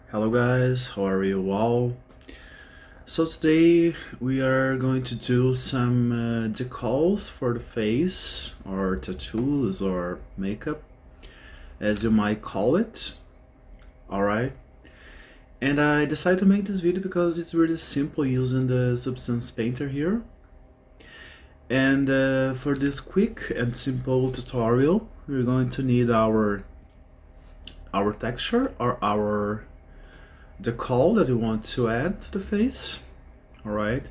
Hello guys, how are you all? So today we are going to do some decals for the face, or tattoos, or makeup, as you might call it. Alright, and I decided to make this video because it's really simple using the Substance Painter here. And for this quick and simple tutorial, we're going to need our texture, or our decal that we want to add to the face. Alright,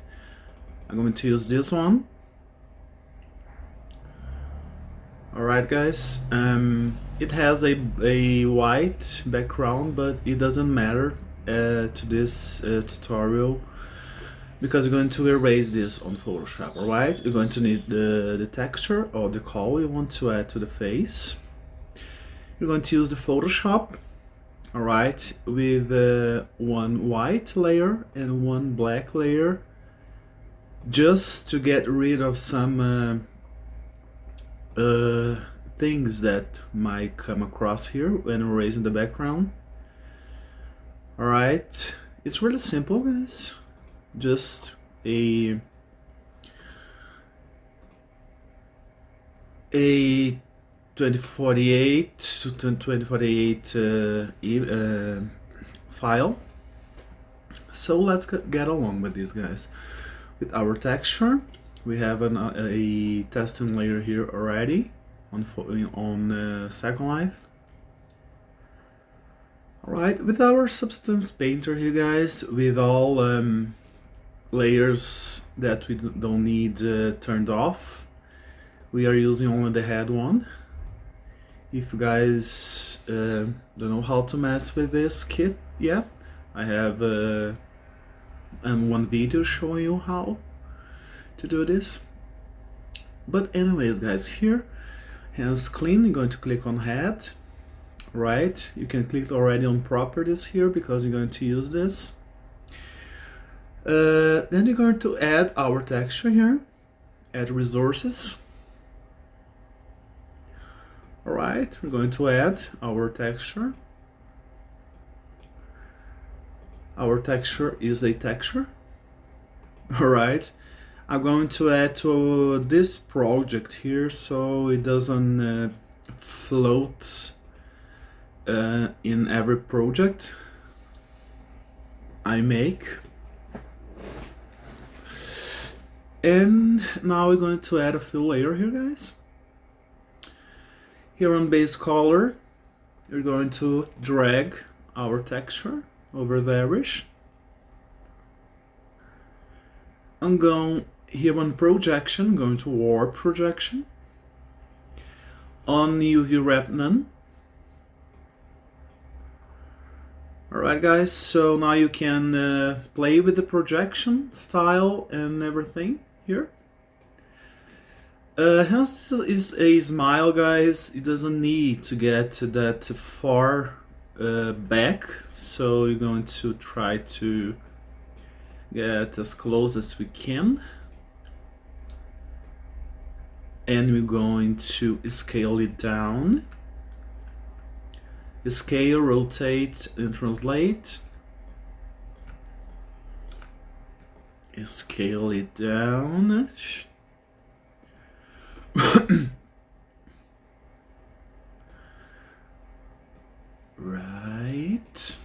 I'm going to use this one. Alright guys, it has a white background, but it doesn't matter to this tutorial because we're going to erase this on Photoshop. Alright, you're going to need the texture or the decal you want to add to the face. You're going to use the Photoshop, alright, with one white layer and one black layer, just to get rid of some things that might come across here when erasing the background. Alright, it's really simple guys, just a 2048 to 2048 file. So let's get along with these guys. With our texture, we have a testing layer here already on Second Life. Alright, with our Substance Painter here guys, with all layers that we don't need turned off, we are using only the head one. If you guys don't know how to mess with this kit yet, I have one video showing you how to do this. But anyways guys, here, hands clean, you're going to click on head. Right, you can click already on properties here because you're going to use this. Then you're going to add our texture here, add resources. Alright, we're going to add our texture. Our texture is a texture. Alright, I'm going to add to this project here so it doesn't float in every project I make. And now we're going to add a fill layer here guys. Here on base color, you're going to drag our texture over the airbrush. I'm going here on projection, going to warp projection. On UV wrap none. Alright guys, so now you can play with the projection style and everything here. Hence is a smile guys, it doesn't need to get that far back, so you're going to try to get as close as we can. And we're going to scale it down. Scale, rotate, and translate. Scale it down. Right.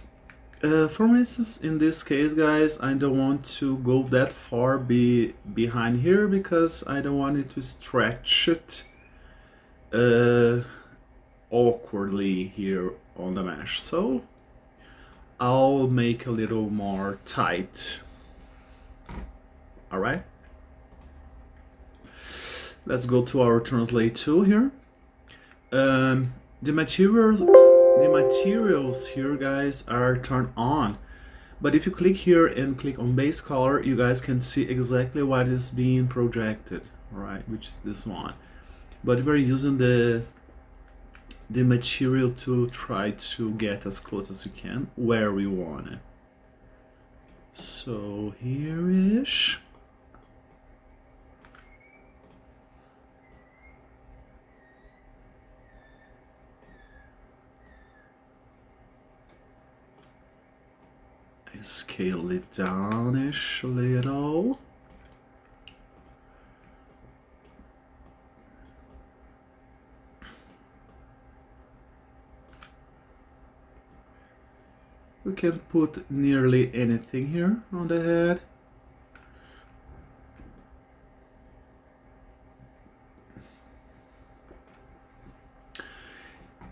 For instance, in this case, guys, I don't want to go that far behind here because I don't want it to stretch it awkwardly here on the mesh. So I'll make a little more tight. Alright. Let's go to our translate tool here. The materials here guys are turned on, but if you click here and click on base color, you guys can see exactly what is being projected, right, which is this one. But we're using the material to try to get as close as we can where we want it. So here-ish. scale it downish a little. We can put nearly anything here on the head.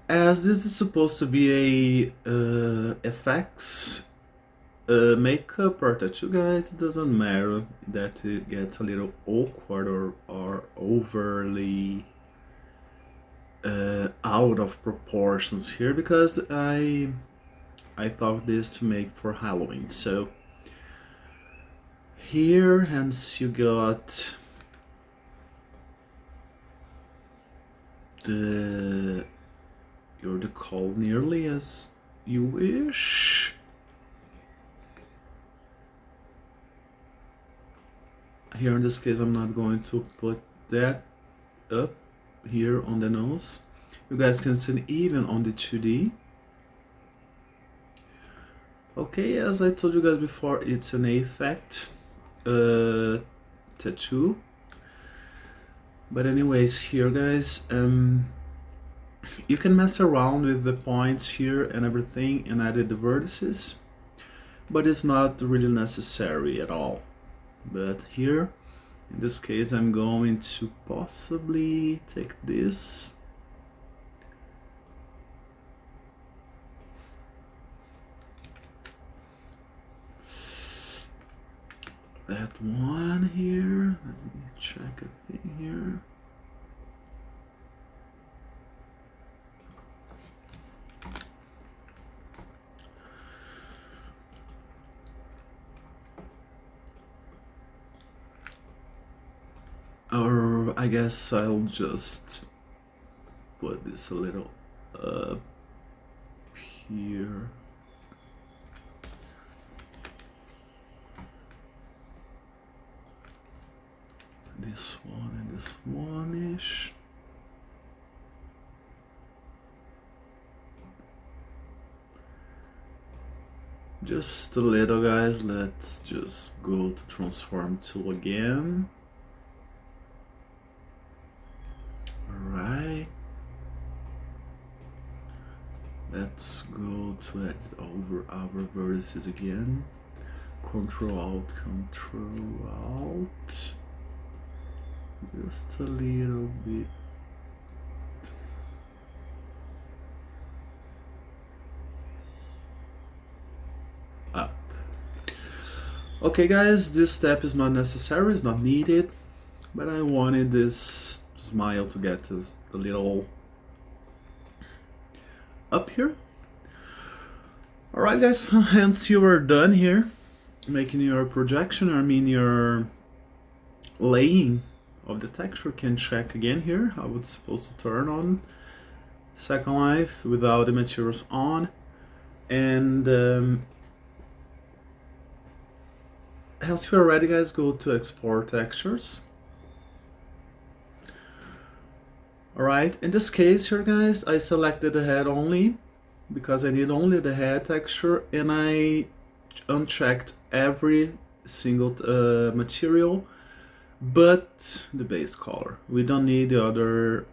As this is supposed to be a FX makeup or tattoo, guys, it doesn't matter that it gets a little awkward or overly out of proportions here, because I thought this to make for Halloween. So here, hence you got your decal nearly as you wish. Here in this case, I'm not going to put that up here on the nose. You guys can see even on the 2D. Okay, as I told you guys before, it's an effect tattoo. But anyways, here guys, you can mess around with the points here and everything and edit the vertices, but it's not really necessary at all. But here, in this case, I'm going to possibly take this. That one here, let me check a thing here. Or I guess I'll just put this a little up here. This one and this one-ish. Just a little, guys. Let's just go to transform tool again. Alright. Let's go to edit over our vertices again. Control Alt, Control Alt. Just a little bit. Up. Okay guys, this step is not necessary, it's not needed, but I wanted this smile to get a little up here. Alright guys, hence you are done here making your projection, I mean your laying of the texture. Can check again here how it's supposed to turn on Second Life without the materials on. And once you're ready guys, go to export textures. Alright, in this case here guys, I selected the head only because I need only the head texture, and I unchecked every single material but the base color. We don't need the other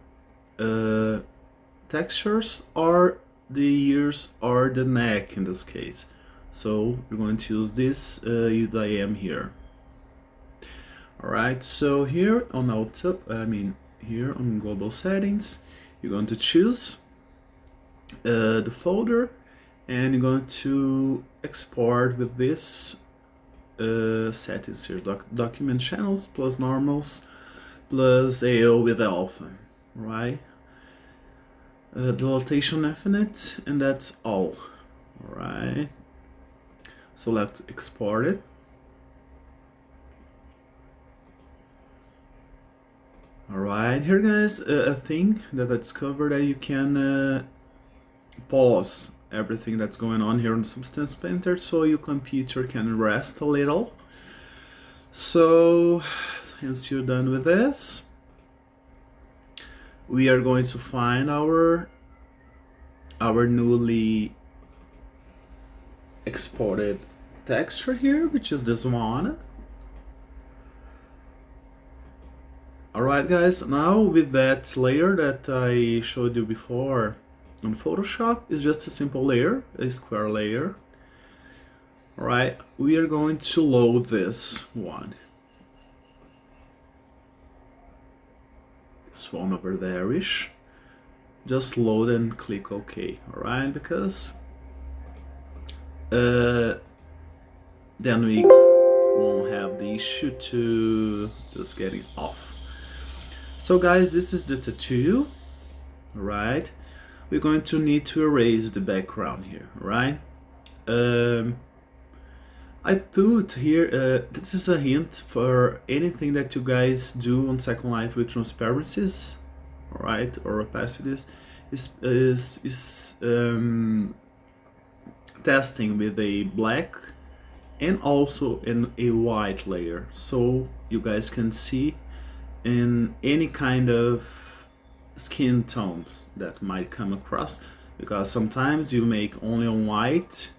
textures or the ears or the neck in this case. So we're going to use this UDIM here. Alright, so here on here on global settings, you're going to choose the folder, and you're going to export with this settings here, document channels plus normals plus AO with alpha, right? Dilatation infinite, and that's all. Alright, so let's export it. Alright, here guys, a thing that I discovered that you can pause everything that's going on here on Substance Painter so your computer can rest a little. So, since you're done with this, we are going to find our newly exported texture here, which is this one. Alright guys, now with that layer that I showed you before on Photoshop, it's just a simple layer, a square layer. Alright, we are going to load this one. This one over there-ish. Just load and click OK, alright, because then we won't have the issue to just getting off. So guys, this is the tattoo, right? We're going to need to erase the background here, right? I put here, this is a hint for anything that you guys do on Second Life with transparencies, right, or opacities, is testing with a black and also in a white layer, so you guys can see in any kind of skin tones that might come across, because sometimes you make only on white,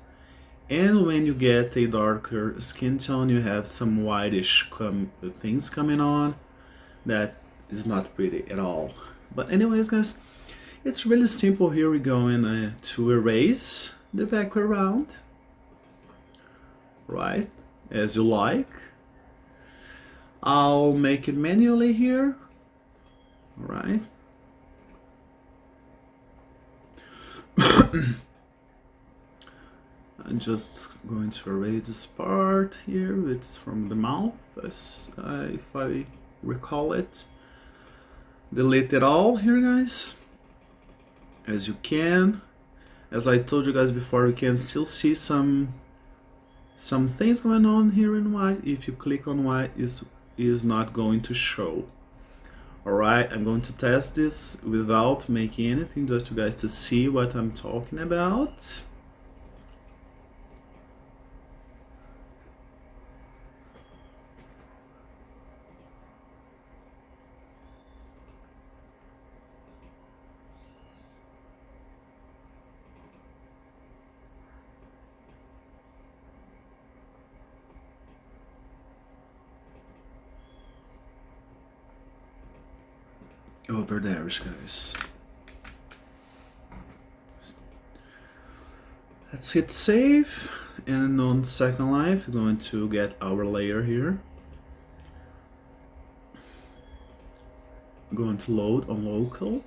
and when you get a darker skin tone you have some whitish things coming on that is not pretty at all. But anyways guys, it's really simple. Here we go in to erase the background, right, as you like. I'll make it manually here, right? I'm just going to erase this part here. It's from the mouth, as if I recall it. Delete it all here, guys, as you can. As I told you guys before, you can still see some things going on here in white. If you click on white, is not going to show. Alright, I'm going to test this without making anything, just you guys to see what I'm talking about. Over there, guys. Let's hit save, and on Second Life we're going to get our layer here. I'm going to load on local.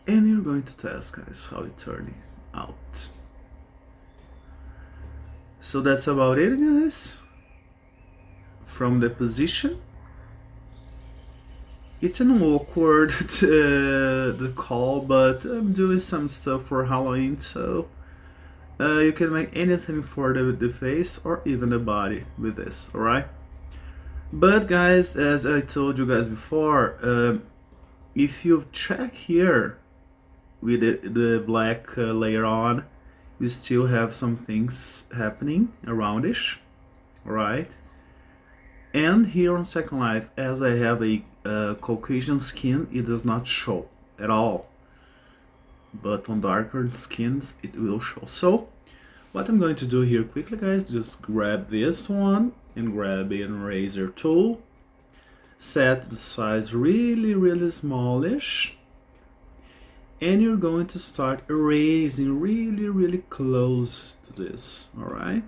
And you're going to test, guys, how it's turning out. So that's about it, guys. From the position, it's an awkward the call, but I'm doing some stuff for Halloween, so you can make anything for the face or even the body with this, alright? But guys, as I told you guys before, if you check here with the black layer on, we still have some things happening aroundish, right? And here on Second Life, as I have a Caucasian skin, it does not show at all. But on darker skins, it will show. So, what I'm going to do here quickly, guys, just grab this one and grab an eraser tool. Set the size really smallish. And you're going to start erasing really close to this, alright?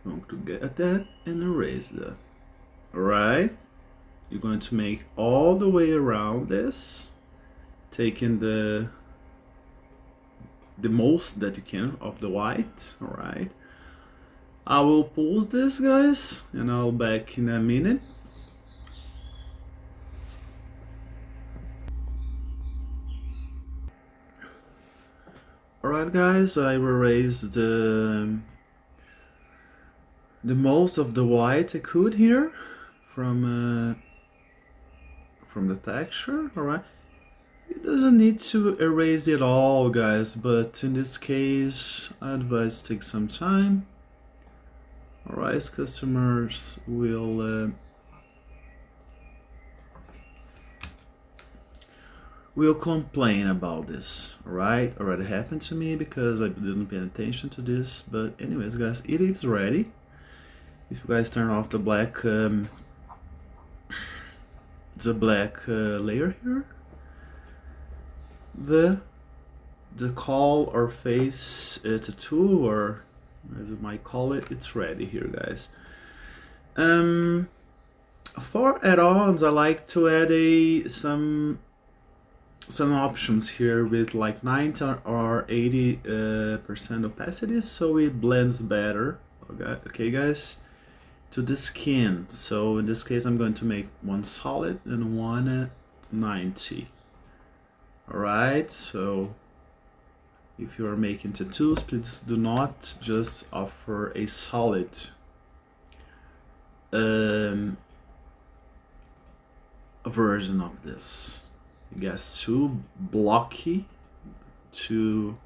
I'm going to get that and erase that, alright? You're going to make all the way around this, taking the most that you can of the white, alright? I will pause this, guys, and I'll be back in a minute. Alright guys, I erased the most of the white I could here from the texture, alright? It doesn't need to erase it all, guys, but in this case I advise take some time. Alright, customers will will complain about this. Alright, already happened to me because I didn't pay attention to this, but anyways guys, it is ready. If you guys turn off the black layer here, the decal or face tattoo, or as you might call it, it's ready here guys. For add-ons, I like to add some options here with like 90 or 80% opacity, so it blends better. Okay guys, to the skin. So in this case I'm going to make one solid and one 90. Alright, so if you are making tattoos, please do not just offer a solid version of this. It gets too blocky to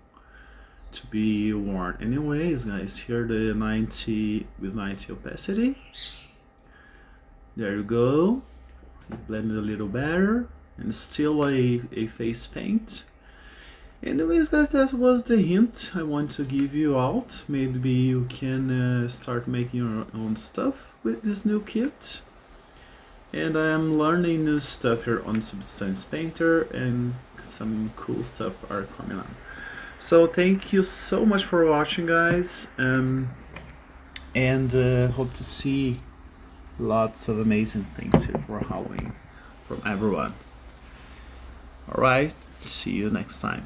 be worn. Anyways guys, here the 90 with 90 opacity. There you go. Blend it a little better, and still a face paint. Anyways guys, that was the hint I want to give you out. Maybe you can start making your own stuff with this new kit. And I am learning new stuff here on Substance Painter, and some cool stuff are coming on. So thank you so much for watching guys, and hope to see lots of amazing things here for Halloween from everyone. Alright, see you next time.